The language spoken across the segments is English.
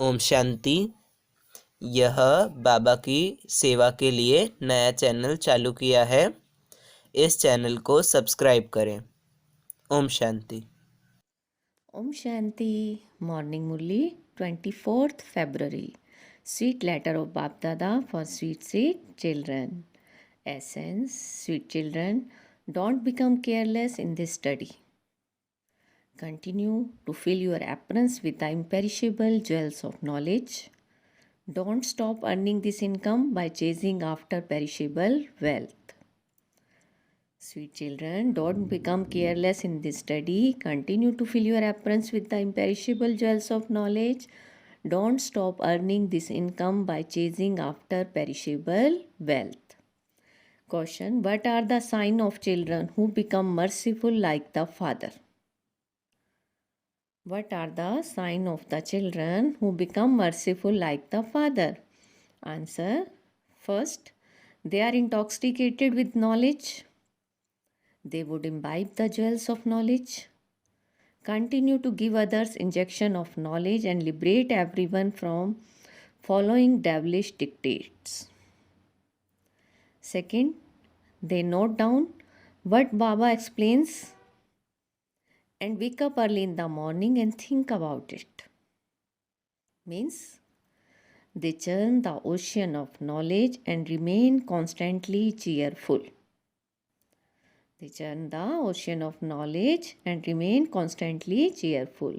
ओम शांति। यह बाबा की सेवा के लिए नया चैनल चालू किया है। इस चैनल को सब्सक्राइब करें। Om Shanti. Om Shanti, Morning Murli, 24th February. Sweet letter of Bap Dada for sweet children. Essence, sweet children, don't become careless in this study. Continue to fill your aprons with the imperishable jewels of knowledge. Don't stop earning this income by chasing after perishable wealth. Sweet children, don't become careless in this study. Continue to fill your aprons with the imperishable jewels of knowledge. Don't stop earning this income by chasing after perishable wealth. Question: what are the signs of children who become merciful like the Father? What are the signs of the children who become merciful like the Father? Answer: first, they are intoxicated with knowledge. They would imbibe the jewels of knowledge, continue to give others injection of knowledge and liberate everyone from following devilish dictates. Second, they note down what Baba explains and wake up early in the morning and think about it. Means they churn the ocean of knowledge and remain constantly cheerful. They churn the ocean of knowledge and remain constantly cheerful.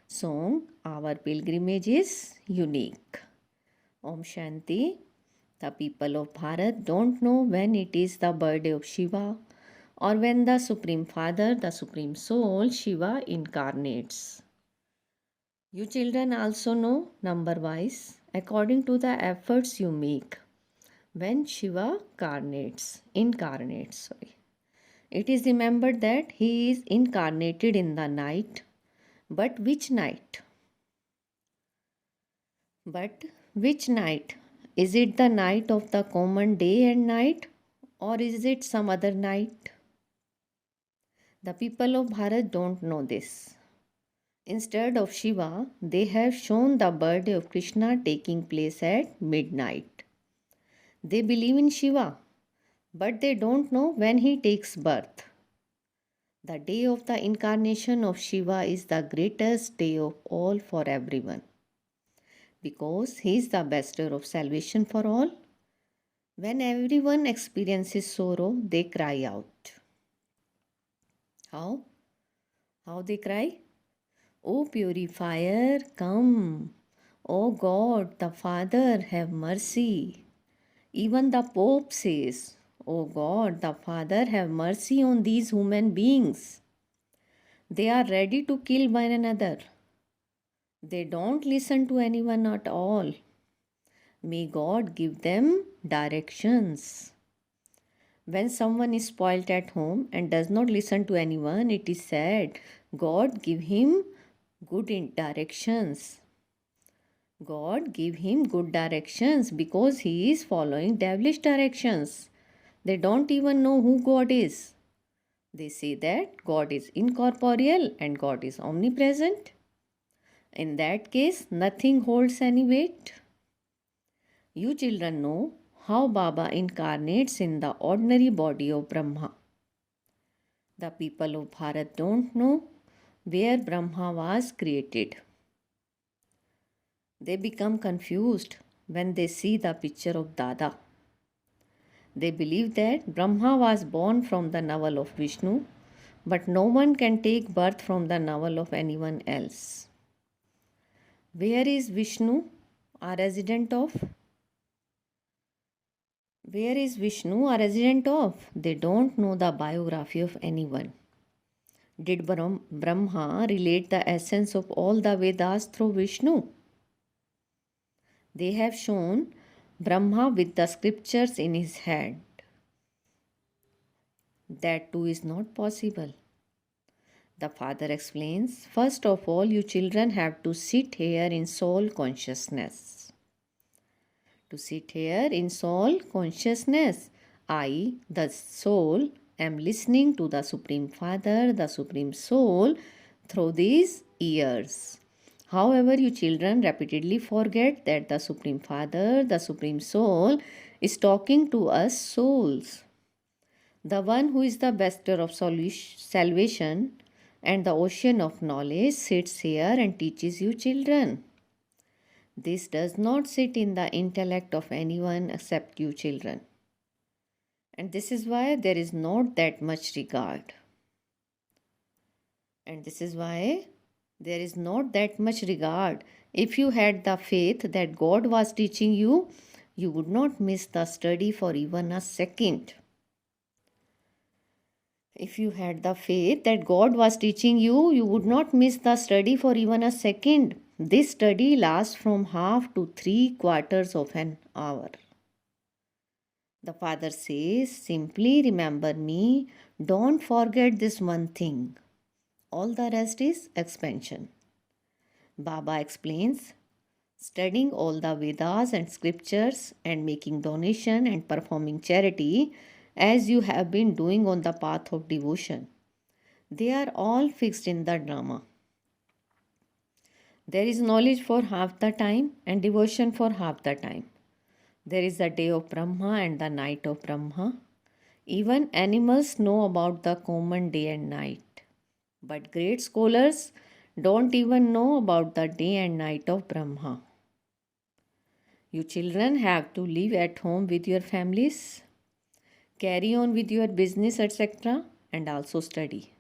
Song: our pilgrimage is unique. Om Shanti. The people of Bharat don't know when it is the birthday of Shiva or when the Supreme Father, the Supreme Soul, Shiva incarnates. You children also know number wise according to the efforts you make when Shiva incarnates. It is remembered that he is incarnated in the night. But which night? But which night? Is it the night of the common day and night, or is it some other night? The people of Bharat don't know this. Instead of Shiva, they have shown the birthday of Krishna taking place at midnight. They believe in Shiva, but they don't know when he takes birth. The day of the incarnation of Shiva is the greatest day of all for everyone, because he is the bestower of salvation for all. When everyone experiences sorrow, they cry out. How? How they cry? O purifier, come. O God, the Father, have mercy. Even the Pope says, O God, the Father, have mercy on these human beings. They are ready to kill one another. They don't listen to anyone at all. May God give them directions. When someone is spoilt at home and does not listen to anyone, it is said, God give him good directions. God give him good directions because he is following devilish directions. They don't even know who God is. They say that God is incorporeal and God is omnipresent. In that case, nothing holds any weight. You children know how Baba incarnates in the ordinary body of Brahma. The people of Bharat don't know where Brahma was created. They become confused when they see the picture of Dada. They believe that Brahma was born from the navel of Vishnu, but no one can take birth from the navel of anyone else. Where is Vishnu, a resident of? Where is Vishnu, a resident of? They don't know the biography of anyone. Did Brahma relate the essence of all the Vedas through Vishnu? They have shown Brahma with the scriptures in his hand. That too is not possible. The father explains, first of all, you children have to sit here in soul consciousness. To sit here in soul consciousness, I, the soul, am listening to the Supreme Father, the Supreme Soul, through these ears. However, you children repeatedly forget that the Supreme Father, the Supreme Soul, is talking to us souls. The one who is the bestower of salvation and the ocean of knowledge sits here and teaches you children. This does not sit in the intellect of anyone except you children. And this is why there is not that much regard. And this is why there is not that much regard. If you had the faith that God was teaching you, you would not miss the study for even a second. If you had the faith that God was teaching you, you would not miss the study for even a second. This study lasts from half to 3/4 of an hour. The Father says, simply remember me, don't forget this one thing. All the rest is expansion. Baba explains, studying all the Vedas and scriptures and making donation and performing charity as you have been doing on the path of devotion. They are all fixed in the drama. There is knowledge for half the time and devotion for half the time. There is the day of Brahma and the night of Brahma. Even animals know about the common day and night. But great scholars don't even know about the day and night of Brahma. You children have to live at home with your families, carry on with your business, etc., and also study.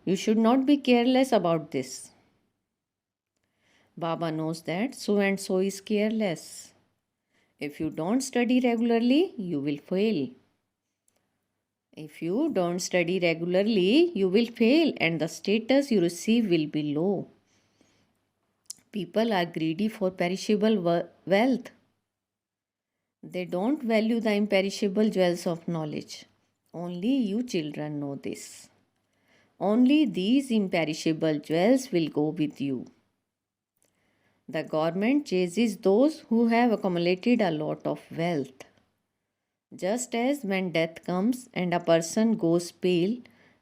You should not be careless about this. Baba knows that so and so is careless. If you don't study regularly, you will fail. If you don't study regularly, you will fail and the status you receive will be low. People are greedy for perishable wealth. They don't value the imperishable jewels of knowledge. Only you children know this. Only these imperishable jewels will go with you. The government chases those who have accumulated a lot of wealth. Just as when death comes and a person goes pale,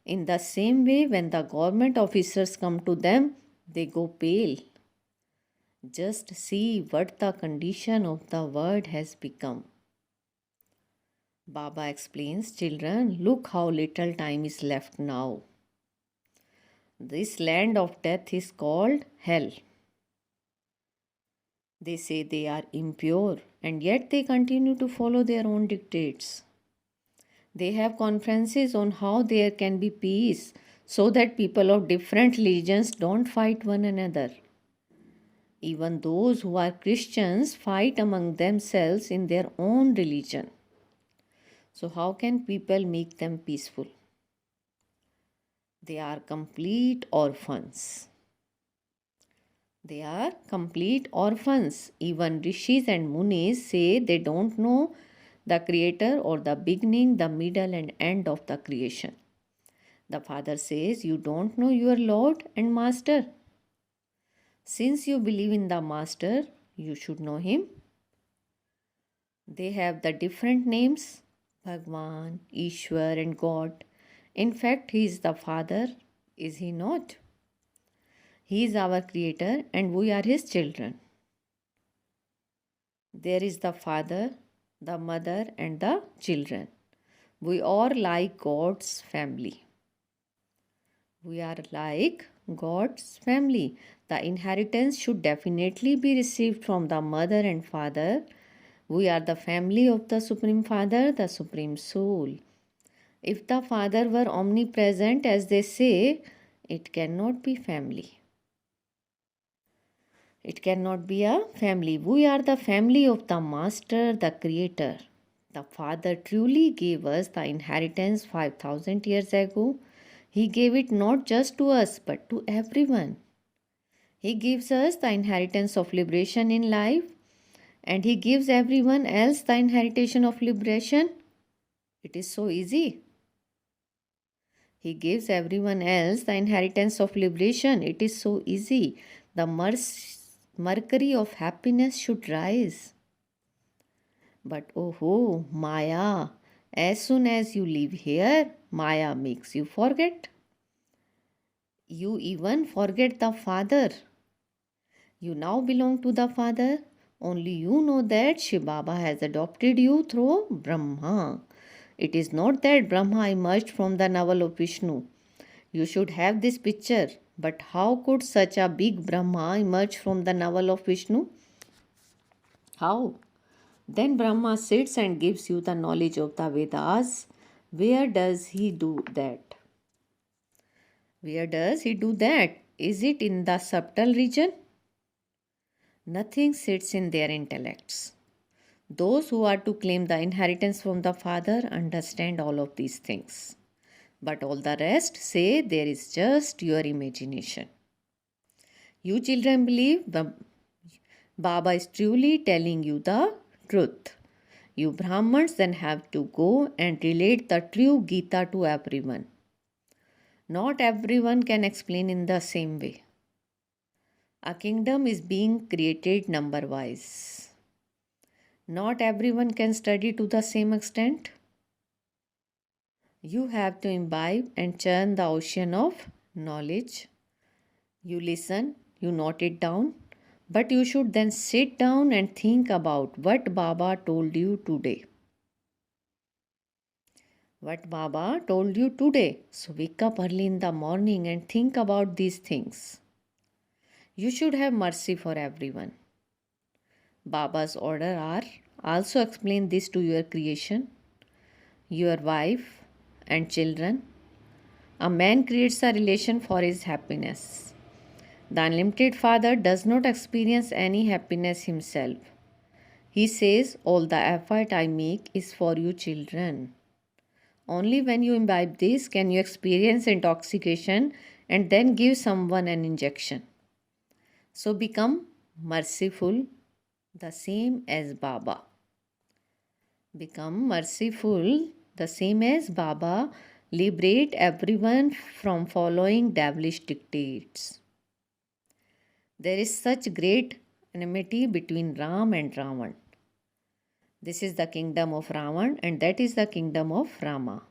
in the same way when the government officers come to them, they go pale. Just see what the condition of the world has become. Baba explains, children, look how little time is left now. This land of death is called hell. They say they are impure and yet they continue to follow their own dictates. They have conferences on how there can be peace so that people of different religions don't fight one another. Even those who are Christians fight among themselves in their own religion. So how can people make them peaceful? They are complete orphans. They are complete orphans. Even rishis and munis say they don't know the creator or the beginning, the middle and end of the creation. The Father says, you don't know your Lord and Master. Since you believe in the Master, you should know him. They have the different names, Bhagwan, Ishwar and God. In fact, he is the Father, is he not? He is our creator and we are his children. There is the Father, the Mother and the children. We are like God's family. We are like God's family. The inheritance should definitely be received from the Mother and Father. We are the family of the Supreme Father, the Supreme Soul. If the Father were omnipresent, as they say, it cannot be family. It cannot be a family. We are the family of the Master, the Creator. The Father truly gave us the inheritance 5,000 years ago. He gave it not just to us, but to everyone. He gives us the inheritance of liberation in life, and He gives everyone else the inheritance of liberation. It is so easy. He gives everyone else the inheritance of liberation. It is so easy. The mercury of happiness should rise. But oh, Maya, as soon as you live here, Maya makes you forget. You even forget the Father. You now belong to the Father. Only you know that Shiv Baba has adopted you through Brahma. It is not that Brahma emerged from the navel of Vishnu. You should have this picture. But how could such a big Brahma emerge from the navel of Vishnu? How? Then Brahma sits and gives you the knowledge of the Vedas. Where does he do that? Where does he do that? Is it in the subtle region? Nothing sits in their intellects. Those who are to claim the inheritance from the Father understand all of these things. But all the rest say there is just your imagination. You children believe Baba is truly telling you the truth. You Brahmins then have to go and relate the true Gita to everyone. Not everyone can explain in the same way. A kingdom is being created number wise. Not everyone can study to the same extent. You have to imbibe and churn the ocean of knowledge. You listen, you note it down, but you should then sit down and think about what Baba told you today. What Baba told you today. So wake up early in the morning and think about these things. You should have mercy for everyone. Baba's order are also explain this to your creation, your wife and children. A man creates a relation for his happiness. The unlimited Father does not experience any happiness himself. He says, all the effort I make is for you children. Only when you imbibe this can you experience intoxication and then give someone an injection. So become merciful, the same as Baba. Become merciful, the same as Baba. Liberate everyone from following devilish dictates. There is such great enmity between Ram and Ravan. This is the kingdom of Ravan and that is the kingdom of Rama.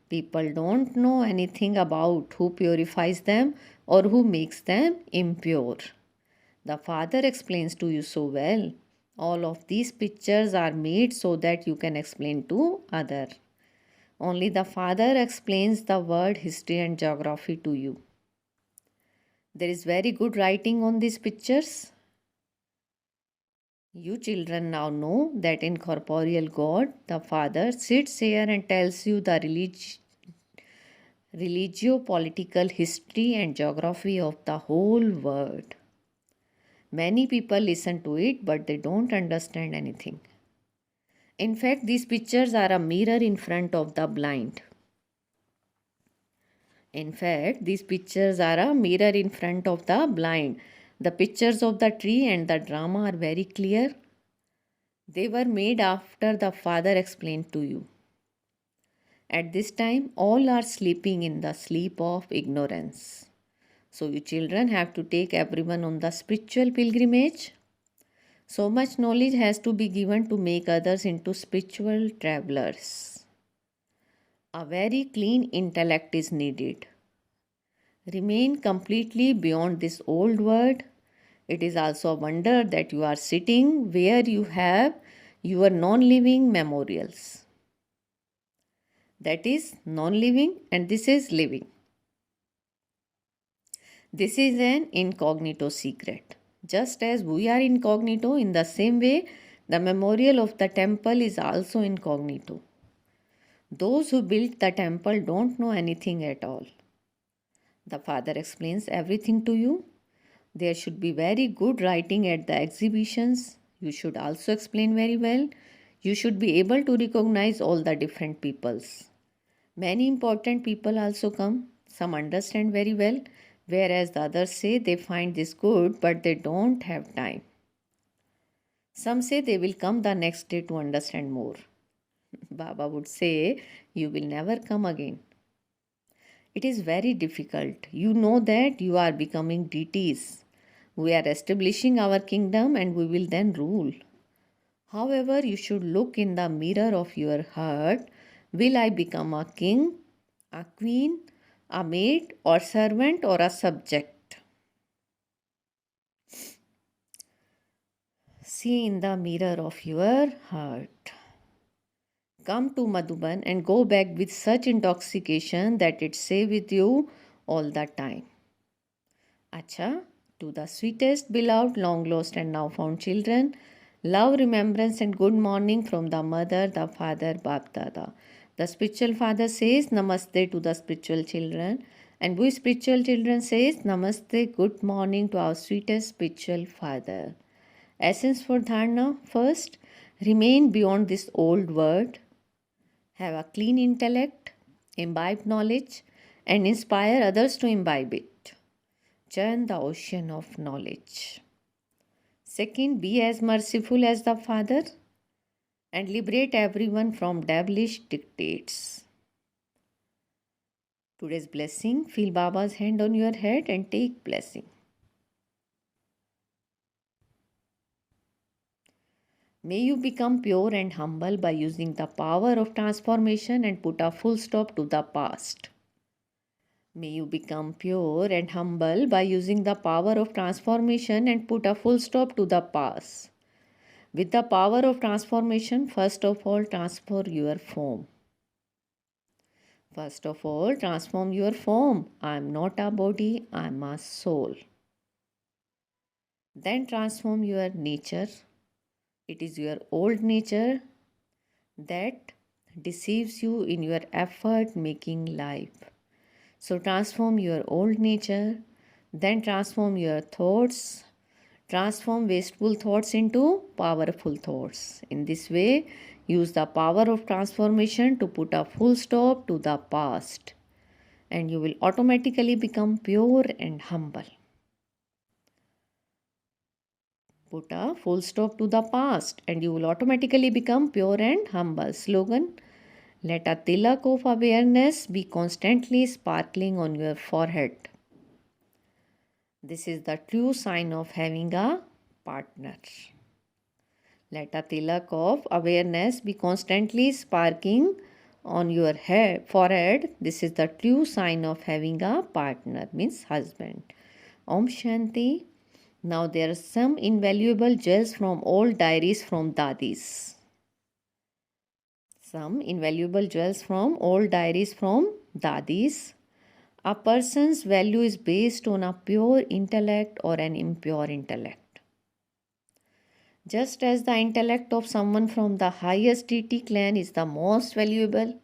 People don't know anything about who purifies them or who makes them impure. The Father explains to you so well. All of these pictures are made so that you can explain to others. Only the Father explains the world, history and geography to you. There is very good writing on these pictures. You children now know that in corporeal God, the Father sits here and tells you the religio-political history and geography of the whole world. Many people listen to it, but they don't understand anything. In fact, these pictures are a mirror in front of the blind. In fact, these pictures are a mirror in front of the blind. The pictures of the tree and the drama are very clear. They were made after the Father explained to you. At this time, all are sleeping in the sleep of ignorance. So you children have to take everyone on the spiritual pilgrimage. So much knowledge has to be given to make others into spiritual travelers. A very clean intellect is needed. Remain completely beyond this old world. It is also a wonder that you are sitting where you have your non-living memorials. That is non-living and this is living. This is an incognito secret. Just as we are incognito, in the same way, the memorial of the temple is also incognito. Those who built the temple don't know anything at all. The Father explains everything to you. There should be very good writing at the exhibitions. You should also explain very well. You should be able to recognize all the different peoples. Many important people also come. Some understand very well, whereas the others say they find this good but they don't have time. Some say they will come the next day to understand more. Baba would say, you will never come again. It is very difficult. You know that you are becoming deities. We are establishing our kingdom and we will then rule. However, you should look in the mirror of your heart. Will I become a king, a queen, a maid or servant or a subject? See in the mirror of your heart. Come to Madhuban and go back with such intoxication that it stay with you all the time. Acha, to the sweetest, beloved, long lost, and now found children, love, remembrance, and good morning from the mother, the father, Bap Dada. The spiritual father says Namaste to the spiritual children, and we spiritual children says Namaste, good morning to our sweetest spiritual father. Essence for Dharana first, remain beyond this old world, have a clean intellect, imbibe knowledge, and inspire others to imbibe it. Churn the ocean of knowledge. Second, be as merciful as the Father and liberate everyone from devilish dictates. Today's blessing, feel Baba's hand on your head and take blessing. May you become pure and humble by using the power of transformation and put a full stop to the past. May you become pure and humble by using the power of transformation and put a full stop to the past. With the power of transformation, first of all, transform your form. First of all, transform your form. I am not a body, I am a soul. Then transform your nature. It is your old nature that deceives you in your effort making life. So transform your old nature, then transform your thoughts, transform wasteful thoughts into powerful thoughts. In this way, use the power of transformation to put a full stop to the past, and you will automatically become pure and humble. Put a full stop to the past, and you will automatically become pure and humble. Slogan: let a tilak of awareness be constantly sparkling on your forehead. This is the true sign of having a partner. Let a tilak of awareness be constantly sparkling on your forehead. This is the true sign of having a partner, means husband. Om Shanti. Now there are some invaluable jewels from old diaries from dadis. Some invaluable jewels from old diaries from dadis. A person's value is based on a pure intellect or an impure intellect. Just as the intellect of someone from the highest deity clan is the most valuable,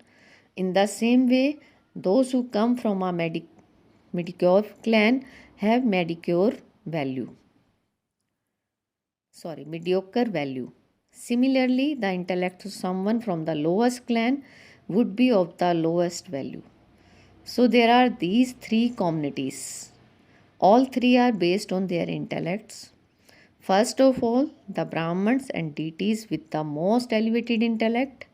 in the same way, those who come from a mediocre clan have mediocre value. Similarly, the intellect of someone from the lowest clan would be of the lowest value. So there are these three communities. All three are based on their intellects. First of all, the Brahmins and deities with the most elevated intellect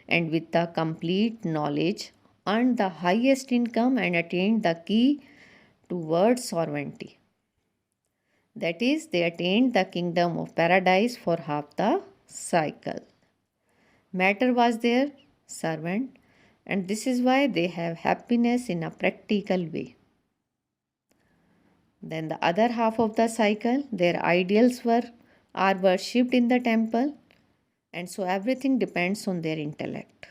and with the complete knowledge earned the highest income and attained the key to world sovereignty. That is, they attained the kingdom of paradise for half the cycle. Matter was their servant, and this is why they have happiness in a practical way. Then the other half of the cycle, their ideals are worshipped in the temple, and so everything depends on their intellect.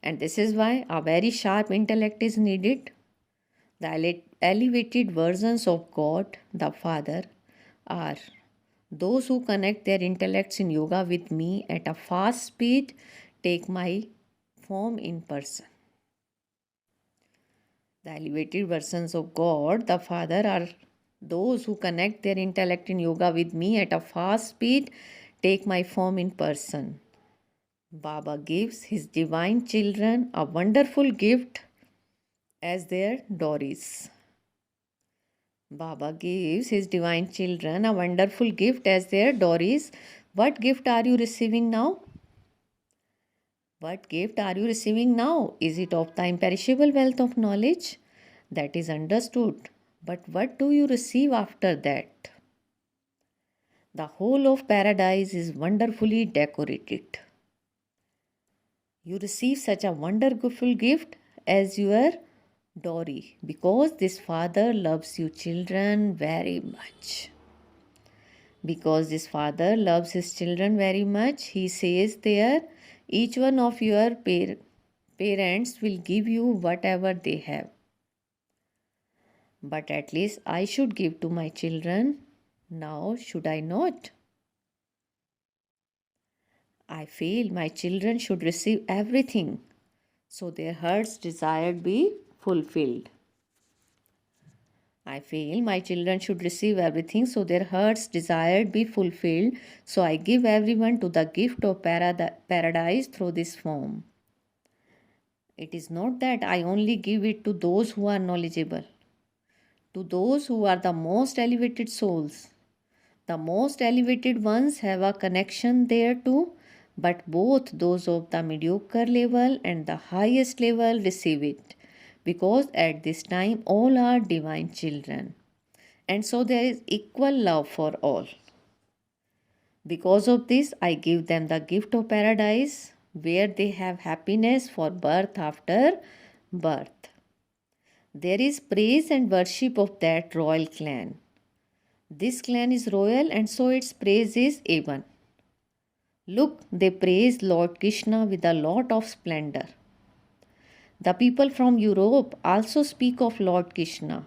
And this is why a very sharp intellect is needed. The elevated versions of God, the Father, are those who connect their intellects in yoga with me at a fast speed, take my form in person. The elevated versions of God, the Father, are those who connect their intellect in yoga with me at a fast speed, take my form in person. Baba gives his divine children a wonderful gift as their dowries. Baba gives his divine children a wonderful gift as their dowries. What gift are you receiving now? What gift are you receiving now? Is it of the imperishable wealth of knowledge? That is understood. But what do you receive after that? The whole of paradise is wonderfully decorated. You receive such a wonderful gift as your dowry because this father loves you children very much. Because this father loves his children very much, he says there, each one of your parents will give you whatever they have. But at least I should give to my children. Now, should I not? I feel my children should receive everything, so their heart's desire be fulfilled. I feel my children should receive everything, so their heart's desire be fulfilled. So I give everyone to the gift of paradise through this form. It is not that I only give it to those who are knowledgeable, to those who are the most elevated souls. The most elevated ones have a connection there too, but both those of the mediocre level and the highest level receive it, because at this time all are divine children, and so there is equal love for all. Because of this, I give them the gift of paradise, where they have happiness for birth after birth. There is praise and worship of that royal clan. This clan is royal, and so its praise is A1. Look, they praise Lord Krishna with a lot of splendor. The people from Europe also speak of Lord Krishna.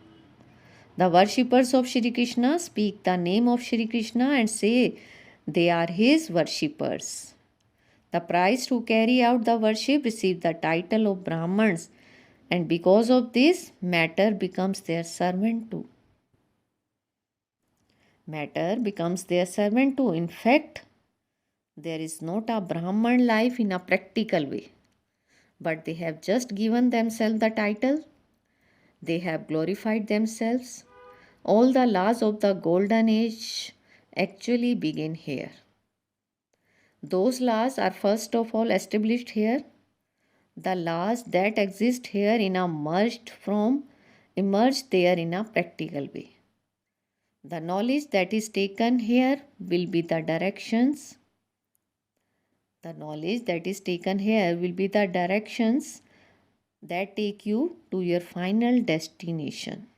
The worshippers of Shri Krishna speak the name of Shri Krishna and say they are his worshippers. The priests who carry out the worship receive the title of Brahmans, and because of this, matter becomes their servant too. Matter becomes their servant too. In fact, there is not a Brahman life in a practical way, but they have just given themselves the title. They have glorified themselves. All the laws of the golden age actually begin here. Those laws are first of all established here. The laws that exist here emerged there in a practical way. The knowledge that is taken here will be the directions. The knowledge that is taken here will be the directions that take you to your final destination.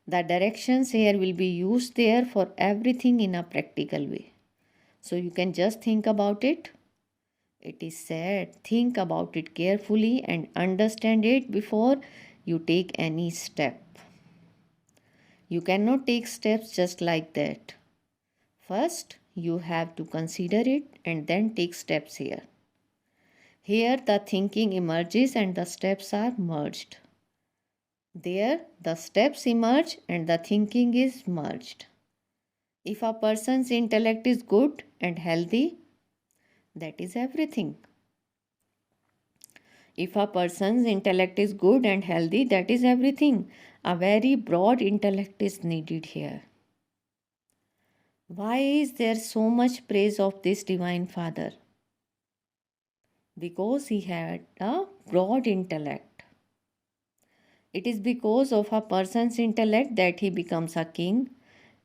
The directions here will be used there for everything in a practical way. So you can just think about it. It is said, think about it carefully and understand it before you take any step. You cannot take steps just like that. First, you have to consider it and then take steps here. Here, the thinking emerges and the steps are merged. There, the steps emerge and the thinking is merged. If a person's intellect is good and healthy, that is everything. If a person's intellect is good and healthy, that is everything. A very broad intellect is needed here. Why is there so much praise of this Divine Father? Because he had a broad intellect. It is because of a person's intellect that he becomes a king,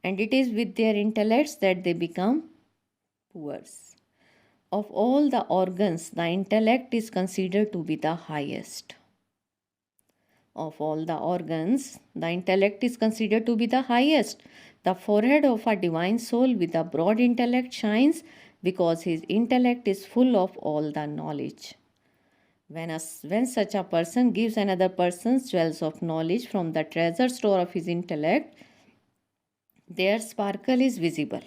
and it is with their intellects that they become poor. Of all the organs, the intellect is considered to be the highest. Of all the organs, the intellect is considered to be the highest. The forehead of a divine soul with a broad intellect shines because his intellect is full of all the knowledge. When such a person gives another person's jewels of knowledge from the treasure store of his intellect, their sparkle is visible.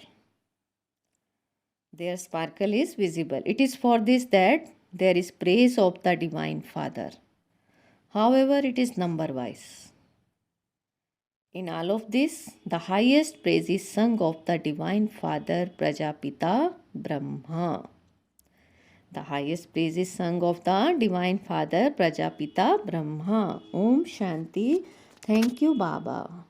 Their sparkle is visible. It is for this that there is praise of the Divine Father. However, it is number wise. In all of this, the highest praise is sung of the Divine Father Prajapita Brahma. The highest praise is sung of the Divine Father Prajapita Brahma. Om Shanti. Thank you, Baba.